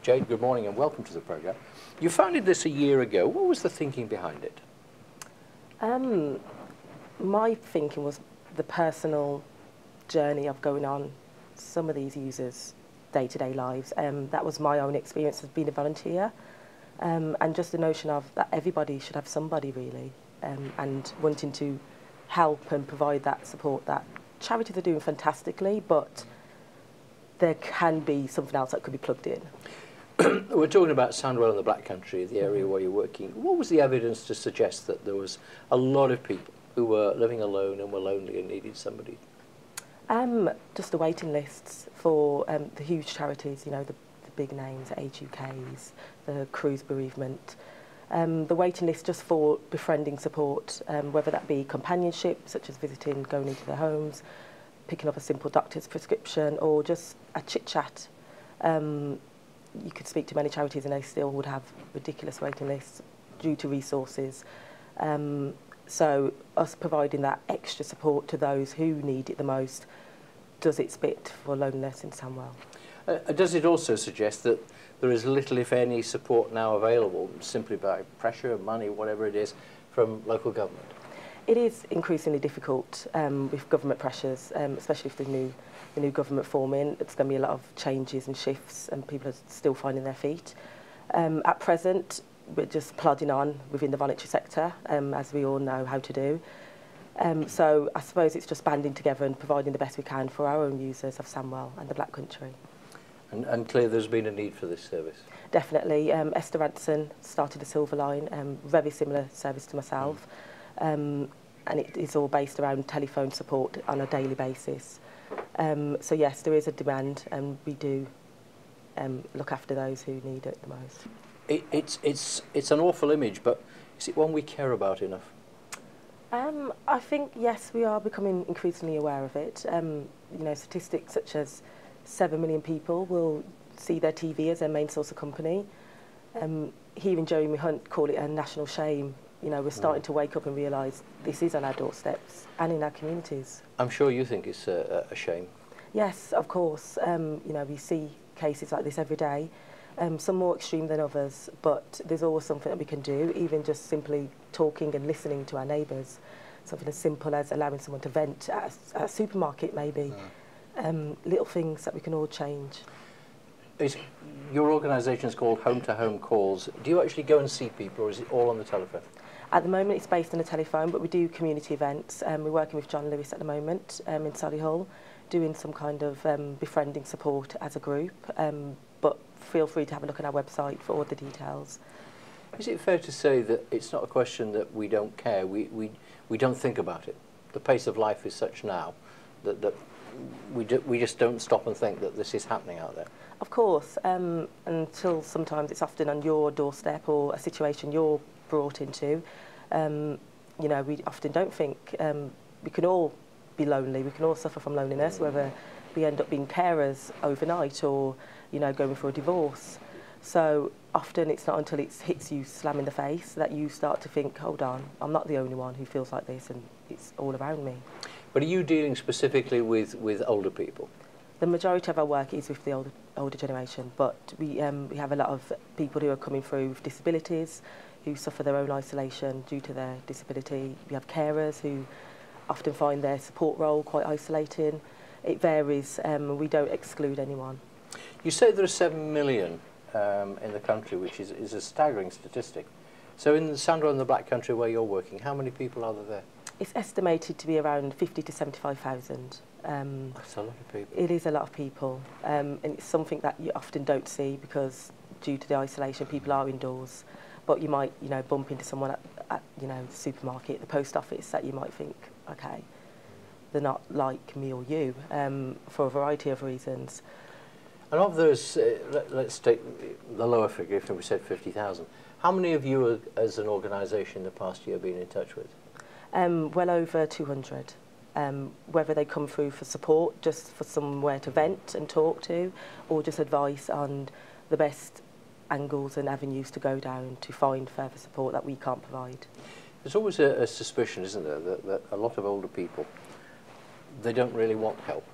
Jade, good morning and welcome to the programme. You founded this a year ago. What was the thinking behind it? My thinking was the personal journey of going on some of these users' day-to-day lives. That was my own experience of being a volunteer, and just the notion of that everybody should have somebody really, and wanting to help and provide that support that charities are doing fantastically, but there can be something else that could be plugged in. We're talking about Sandwell in the Black Country, the area where you're working. What was the evidence to suggest that there was a lot of people who were living alone and were lonely and needed somebody? Just the waiting lists for the huge charities, you know, the big names, Age UK's, the Cruise Bereavement. The waiting list just for befriending support, whether that be companionship, such as visiting, going into their homes, picking up a simple doctor's prescription, or just a chit-chat. You could speak to many charities and they still would have ridiculous waiting lists due to resources. So us providing that extra support to those who need it the most does its bit for loneliness in Sandwell. Does it also suggest that there is little, if any, support now available simply by pressure, money, whatever it is, from local government? It is increasingly difficult with government pressures, especially with the new government forming. It's going to be a lot of changes and shifts, and people are still finding their feet. At present, we're just plodding on within the voluntary sector, as we all know how to do. So I suppose it's just banding together and providing the best we can for our own users of Sandwell and the Black Country. And clearly there's been a need for this service? Definitely. Esther Ranson started a Silver Line, very similar service to myself. And it is all based around telephone support on a daily basis. So yes, there is a demand, and we do look after those who need it the most. It's an awful image, but is it one we care about enough? I think, yes, we are becoming increasingly aware of it. You know, statistics such as 7 million people will see their TV as their main source of company. Hearing Jeremy Hunt call it a national shame, you know, we're starting to wake up and realise this is on our doorsteps and in our communities. I'm sure you think it's a shame. Yes, of course. You know, we see cases like this every day, some more extreme than others, but there's always something that we can do, even just simply talking and listening to our neighbours. Something as simple as allowing someone to vent at a supermarket, maybe. Little things that we can all change. Your organisation is called Home to Home Calls. Do you actually go and see people, or is it all on the telephone? At the moment it's based on the telephone, but we do community events. We're working with Jayde Lewis at the moment in Solihull, doing some kind of befriending support as a group, but feel free to have a look at our website for all the details. Is it fair to say that it's not a question that we don't care, we don't think about it? The pace of life is such now that we just don't stop and think that this is happening out there? Of course, until sometimes it's often on your doorstep or a situation you're brought into. You know, we often don't think we can all be lonely, we can all suffer from loneliness, whether we end up being carers overnight or, you know, going for a divorce. So often it's not until it hits you slam in the face that you start to think, hold on, I'm not the only one who feels like this, and it's all around me. But are you dealing specifically with older people? The majority of our work is with the older generation, but we have a lot of people who are coming through with disabilities, who suffer their own isolation due to their disability. We have carers who often find their support role quite isolating. It varies, we don't exclude anyone. You say there are 7 million in the country, which is a staggering statistic. So in the Sandwell and the Black Country where you're working, how many people are there? It's estimated to be around 50 to 75,000. That's a lot of people. It is a lot of people, and it's something that you often don't see because due to the isolation, people are indoors. But you might, you know, bump into someone at you know, the supermarket, the post office, that you might think, okay, they're not like me or you, for a variety of reasons. And of those, let's take the lower figure, if we said 50,000. How many of you, as an organisation, in the past year been in touch with? Well over 200. Whether they come through for support, just for somewhere to vent and talk to, or just advice on the best angles and avenues to go down to find further support that we can't provide. There's always a suspicion, isn't there, that a lot of older people, they don't really want help.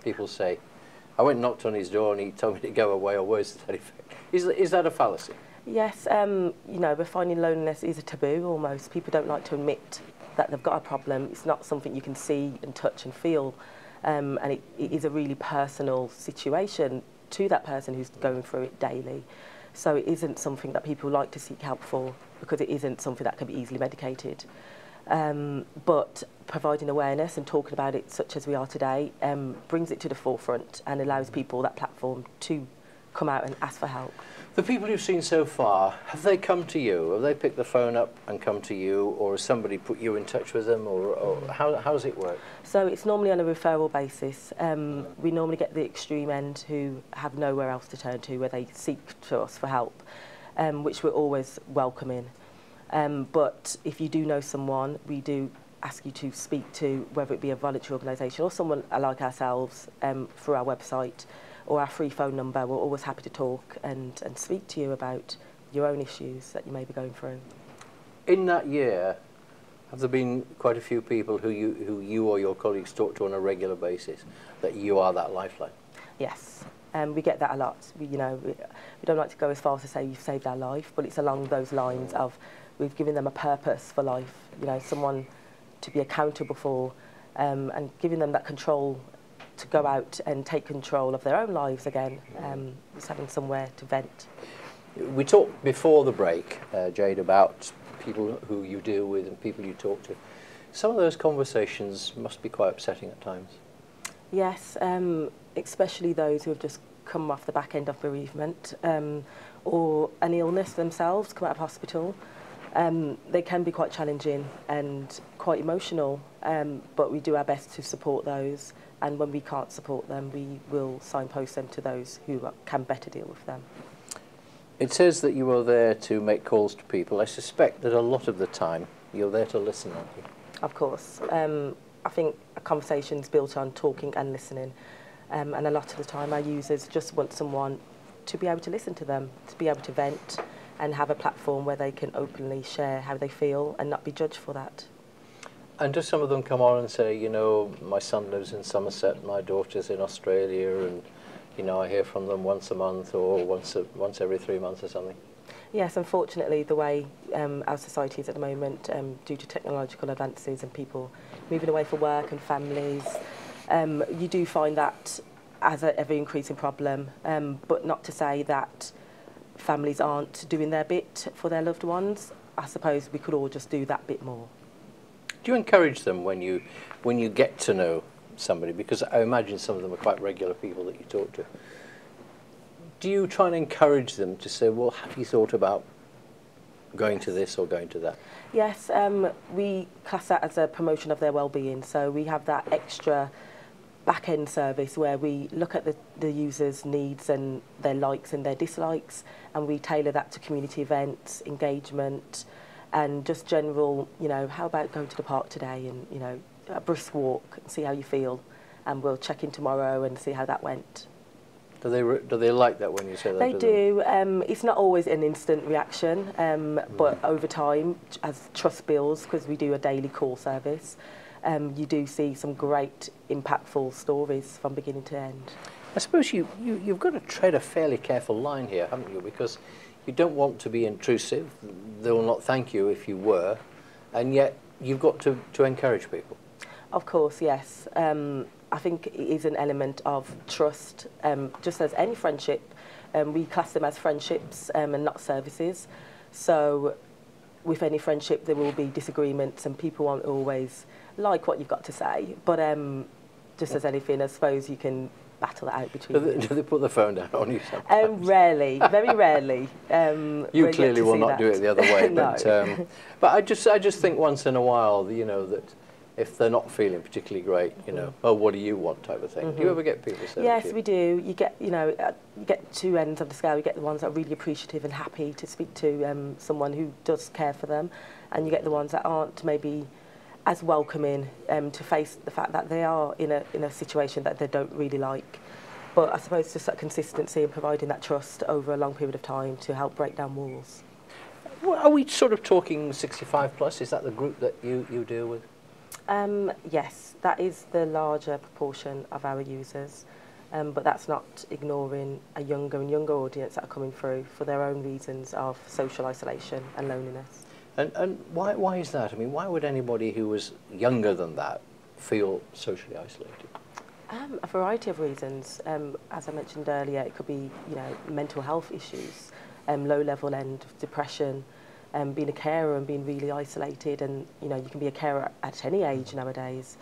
People say, I went and knocked on his door and he told me to go away, or worse to that effect. Is that a fallacy? Yes, you know, we're finding loneliness is a taboo almost. People don't like to admit that they've got a problem. It's not something you can see and touch and feel, and it is a really personal situation to that person who's going through it daily. So it isn't something that people like to seek help for because it isn't something that can be easily medicated. But providing awareness and talking about it such as we are today brings it to the forefront and allows people that platform to come out and ask for help. The people you've seen so far, have they come to you? Have they picked the phone up and come to you, or has somebody put you in touch with them, or how does it work? So it's normally on a referral basis. We normally get the extreme end who have nowhere else to turn to, where they seek to us for help, which we're always welcoming. But if you do know someone, we do ask you to speak to, whether it be a voluntary organisation or someone like ourselves, through our website or our free phone number. We're always happy to talk and speak to you about your own issues that you may be going through. In that year, have there been quite a few people who you or your colleagues talk to on a regular basis, that you are that lifeline? Yes, we get that a lot. We don't like to go as far as to say you've saved our life, but it's along those lines of we've given them a purpose for life, you know, someone to be accountable for, and giving them that control to go out and take control of their own lives again, just having somewhere to vent. We talked before the break, Jayde, about people who you deal with and people you talk to. Some of those conversations must be quite upsetting at times. Yes, especially those who have just come off the back end of bereavement or an illness themselves, come out of hospital. They can be quite challenging and quite emotional, but we do our best to support those, and when we can't support them, we will signpost them to those who can better deal with them. It says that you are there to make calls to people. I suspect that a lot of the time you're there to listen, aren't you? Of course. I think a conversation's built on talking and listening, and a lot of the time our users just want someone to be able to listen to them, to be able to vent, and have a platform where they can openly share how they feel and not be judged for that. And do some of them come on and say, you know, my son lives in Somerset, my daughter's in Australia, and, you know, I hear from them once a month or once every 3 months or something? Yes, unfortunately, the way our society is at the moment, due to technological advances and people moving away for work and families, you do find that as an ever-increasing problem, but not to say that families aren't doing their bit for their loved ones. I suppose we could all just do that bit more. Do you encourage them when you get to know somebody? Because I imagine some of them are quite regular people that you talk to. Do you try and encourage them to say, well, have you thought about going to this or going to that? Yes, we class that as a promotion of their well-being. So we have that extra back-end service where we look at the user's needs and their likes and their dislikes, and we tailor that to community events, engagement, and just general, you know, how about going to the park today and, you know, a brisk walk and see how you feel, and we'll check in tomorrow and see how that went. Do they like that when you say that? They do. It's not always an instant reaction, but over time, as trust builds, because we do a daily call service, you do see some great, impactful stories from beginning to end. I suppose you've got to tread a fairly careful line here, haven't you? Because you don't want to be intrusive. They will not thank you if you were, and yet you've got to encourage people. Of course, yes. I think it is an element of trust, just as any friendship. We class them as friendships and not services. So with any friendship, there will be disagreements and people won't always like what you've got to say. But just as anything, I suppose you can battle that out between you. Do they put the phone down on you sometimes? Rarely, very rarely. You clearly will not do it the other way. No. But I just think once in a while, you know, that if they're not feeling particularly great, you know, oh, what do you want type of thing. Do you ever get people say that? Yes, we do. You get, you know, you get two ends of the scale. You get the ones that are really appreciative and happy to speak to someone who does care for them, and you get the ones that aren't maybe as welcoming to face the fact that they are in a situation that they don't really like. But I suppose just that consistency and providing that trust over a long period of time to help break down walls. Well, are we sort of talking 65 plus? Is that the group that you deal with? Yes, that is the larger proportion of our users. but that's not ignoring a younger and younger audience that are coming through for their own reasons of social isolation and loneliness. And why is that? I mean, why would anybody who was younger than that feel socially isolated? A variety of reasons. As I mentioned earlier, it could be, you know, mental health issues, low level end depression, being a carer and being really isolated, and you know, you can be a carer at any age nowadays,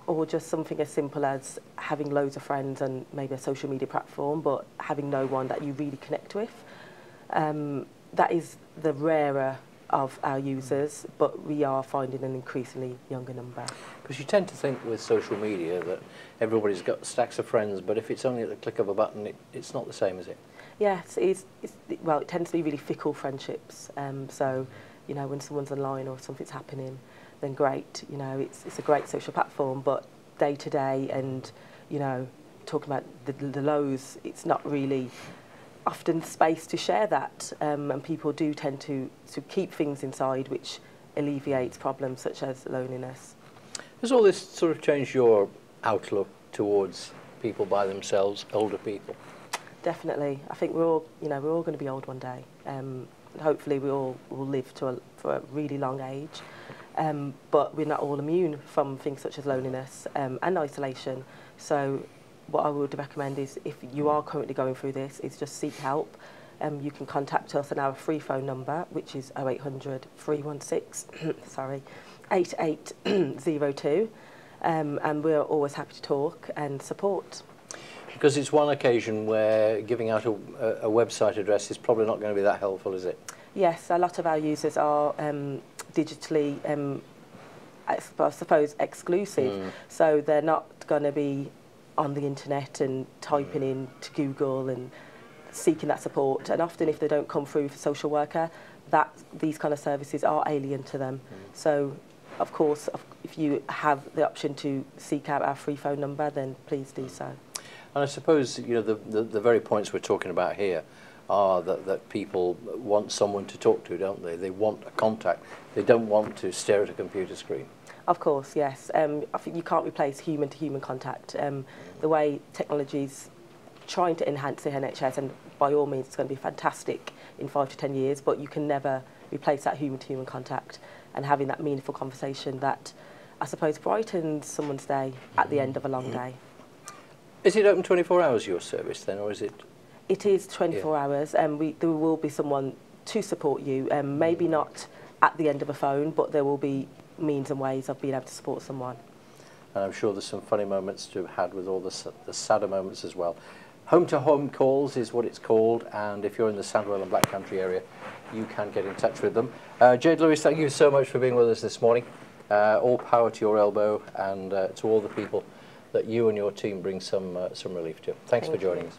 or just something as simple as having loads of friends and maybe a social media platform, but having no one that you really connect with. That is the rarer of our users, but we are finding an increasingly younger number. Because you tend to think with social media that everybody's got stacks of friends, but if it's only at the click of a button, it's not the same, is it? Yes, well, it tends to be really fickle friendships. So, you know, when someone's online or something's happening, then great, you know, it's a great social platform, but day to day and, you know, talking about the lows, it's not really often space to share that, and people do tend to keep things inside, which alleviates problems such as loneliness. Has all this sort of changed your outlook towards people by themselves, older people? Definitely. I think we're all going to be old one day. Hopefully we all will live for a really long age, but we're not all immune from things such as loneliness and isolation. So what I would recommend is, if you are currently going through this, is just seek help. You can contact us on our free phone number, which is 0800 316 8802, and we're always happy to talk and support. Because it's one occasion where giving out a website address is probably not going to be that helpful, is it? Yes, a lot of our users are digitally, I suppose, exclusive, so they're not going to be on the internet and typing in to Google and seeking that support. And often, if they don't come through for social worker, these kind of services are alien to them. So, of course, if you have the option to seek out our free phone number, then please do so. And I suppose, you know, the very points we're talking about here are that people want someone to talk to, don't they? They want a contact. They don't want to stare at a computer screen. Of course, yes. I think you can't replace human-to-human contact. The way technology's trying to enhance the NHS, and by all means it's going to be fantastic in 5 to 10 years, but you can never replace that human-to-human contact and having that meaningful conversation that, I suppose, brightens someone's day at the end of a long day. Is it open 24 hours, your service, then, or is it? It is 24 hours, and there will be someone to support you, maybe not at the end of a phone, but there will be means and ways of being able to support someone. And I'm sure there's some funny moments to have had with all the sadder moments as well. Home-to-home calls is what it's called, and if you're in the Sandwell and Black Country area, you can get in touch with them. Jayde Lewis, thank you so much for being with us this morning. All power to your elbow, and to all the people that you and your team bring some relief to. Thanks for joining us.